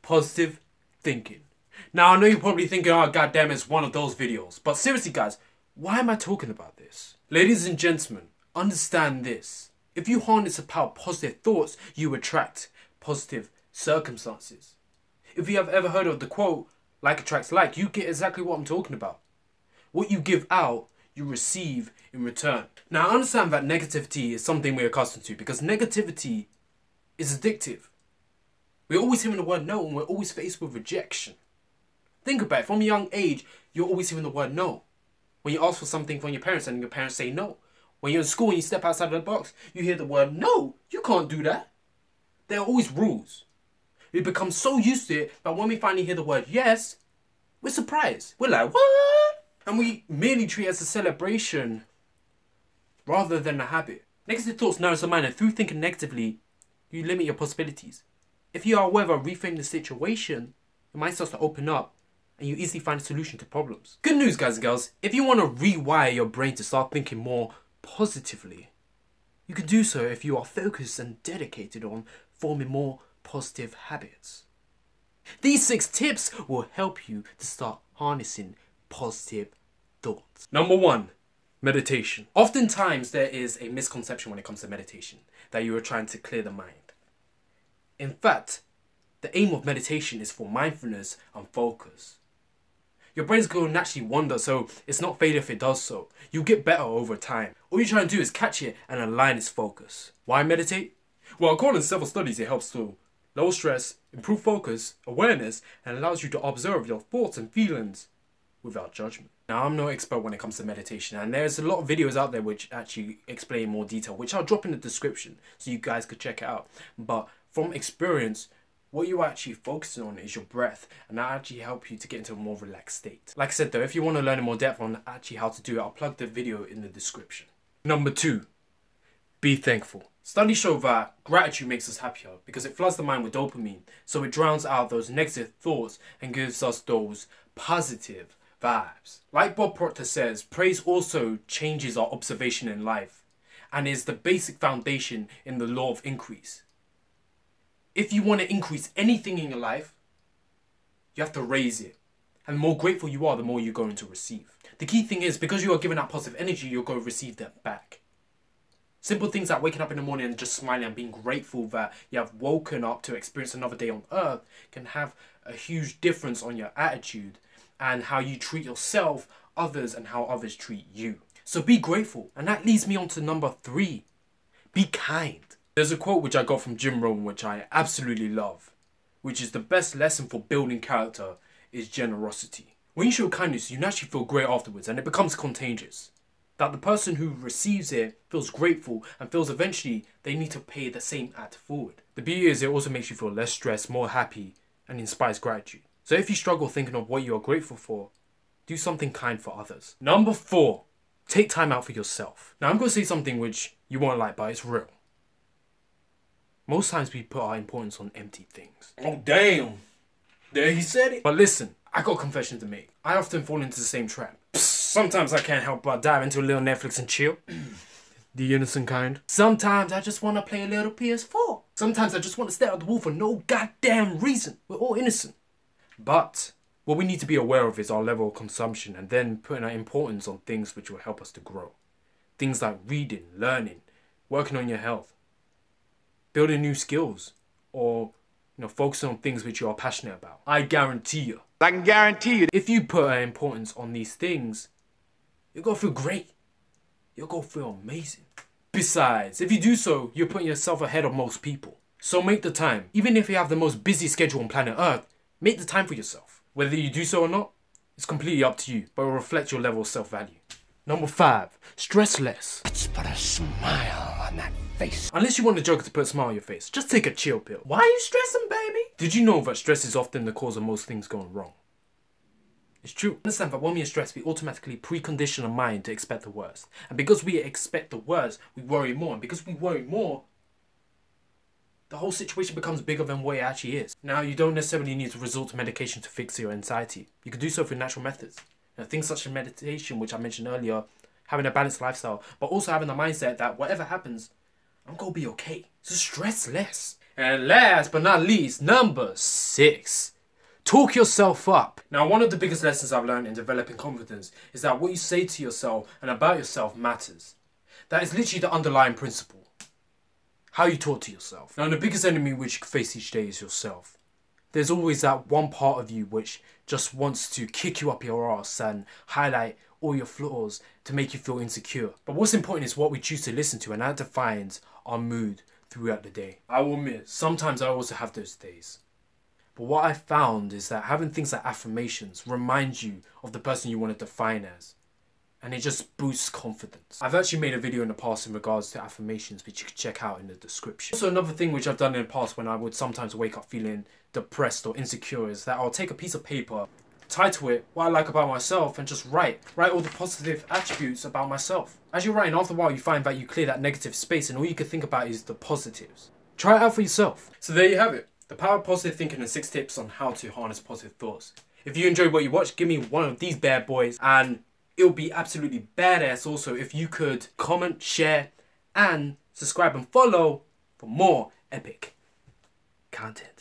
positive thinking. Now, I know you're probably thinking, oh, goddamn, it's one of those videos. But seriously, guys, why am I talking about this? Ladies and gentlemen, understand this. If you harness the power of positive thoughts, you attract positive circumstances. If you have ever heard of the quote, like attracts like, you get exactly what I'm talking about. What you give out, you receive in return. Now, I understand that negativity is something we're accustomed to because negativity is addictive. We're always hearing the word no and we're always faced with rejection. Think about it. From a young age, you're always hearing the word no. When you ask for something from your parents and your parents say no. When you're in school and you step outside of the box, you hear the word no. You can't do that. There are always rules. We become so used to it that when we finally hear the word yes, we're surprised. We're like, what? And we merely treat it as a celebration rather than a habit. Negative thoughts nourish the mind, and through thinking negatively, you limit your possibilities. If you, however, reframe the situation, your mind starts to open up and you easily find a solution to problems. Good news, guys and girls. If you want to rewire your brain to start thinking more positively, you can do so if you are focused and dedicated on forming more positive habits. These 6 tips will help you to start harnessing positive thoughts. Number 1, meditation. Oftentimes there is a misconception when it comes to meditation, that you are trying to clear the mind. In fact, the aim of meditation is for mindfulness and focus. Your brain's going to naturally wander, so it's not fatal if it does so. You'll get better over time. All you're trying to do is catch it and align its focus. Why meditate? Well, according to several studies, it helps to lower stress, improve focus, awareness, and allows you to observe your thoughts and feelings without judgment. Now, I'm no expert when it comes to meditation, and there's a lot of videos out there which actually explain in more detail, which I'll drop in the description so you guys could check it out. But from experience, what you're actually focusing on is your breath, and that actually helps you to get into a more relaxed state. Like I said though, if you want to learn in more depth on actually how to do it, I'll plug the video in the description. Number 2, be thankful. Studies show that gratitude makes us happier because it floods the mind with dopamine, so it drowns out those negative thoughts and gives us those positive vibes. Like Bob Proctor says, praise also changes our observation in life and is the basic foundation in the law of increase. If you want to increase anything in your life, you have to raise it. And the more grateful you are, the more you're going to receive. The key thing is, because you are giving out positive energy, you're going to receive that back. Simple things like waking up in the morning and just smiling and being grateful that you have woken up to experience another day on earth can have a huge difference on your attitude and how you treat yourself, others, and how others treat you. So be grateful. And that leads me on to number 3. Be kind. There's a quote which I got from Jim Rohn which I absolutely love, which is the best lesson for building character is generosity. When you show kindness, you naturally feel great afterwards and it becomes contagious. That the person who receives it feels grateful and feels eventually they need to pay the same act forward. The beauty is it also makes you feel less stressed, more happy, and inspires gratitude. So if you struggle thinking of what you are grateful for, do something kind for others. Number 4, take time out for yourself. Now I'm going to say something which you won't like, but it's real. Most times we put our importance on empty things. Oh damn, there he said it. But listen, I got a confession to make. I often fall into the same trap. Sometimes I can't help but dive into a little Netflix and chill. The innocent kind. Sometimes I just want to play a little PS4. Sometimes I just want to stare at the wall for no goddamn reason. We're all innocent. But what we need to be aware of is our level of consumption and then putting our importance on things which will help us to grow. Things like reading, learning, working on your health, building new skills, or focusing on things which you are passionate about. I guarantee you. I can guarantee you. If you put an importance on these things, you're going to feel great. You're going to feel amazing. Besides, if you do so, you're putting yourself ahead of most people. So make the time. Even if you have the most busy schedule on planet Earth, make the time for yourself. Whether you do so or not, it's completely up to you, but it will reflect your level of self-value. Number 5, stress less. Let's put a smile on that face. Unless you want the Joker to put a smile on your face, just take a chill pill. Why are you stressing, baby? Did you know that stress is often the cause of most things going wrong? It's true. Understand that when we are stressed, we automatically precondition our mind to expect the worst. And because we expect the worst, we worry more. And because we worry more, the whole situation becomes bigger than what it actually is. Now, you don't necessarily need to resort to medication to fix your anxiety. You can do so through natural methods. Things such as meditation, which I mentioned earlier, having a balanced lifestyle, but also having the mindset that whatever happens, I'm going to be okay. So stress less. And last but not least, number 6. Talk yourself up. Now, one of the biggest lessons I've learned in developing confidence is that what you say to yourself and about yourself matters. That is literally the underlying principle. How you talk to yourself. Now, the biggest enemy which you face each day is yourself. There's always that one part of you which just wants to kick you up your ass and highlight all your flaws to make you feel insecure. But what's important is what we choose to listen to, and that defines our mood throughout the day. I will admit, sometimes I also have those days. But what I found is that having things like affirmations remind you of the person you want to define as. And it just boosts confidence. I've actually made a video in the past in regards to affirmations, which you can check out in the description. Also, another thing which I've done in the past when I would sometimes wake up feeling depressed or insecure is that I'll take a piece of paper, title it what I like about myself, and just write all the positive attributes about myself. As you're writing, after a while you find that you clear that negative space and all you can think about is the positives. Try it out for yourself. So there you have it. The power of positive thinking and 6 tips on how to harness positive thoughts. If you enjoyed what you watched, give me one of these bad boys, and it would be absolutely badass also if you could comment, share, and subscribe and follow for more epic content.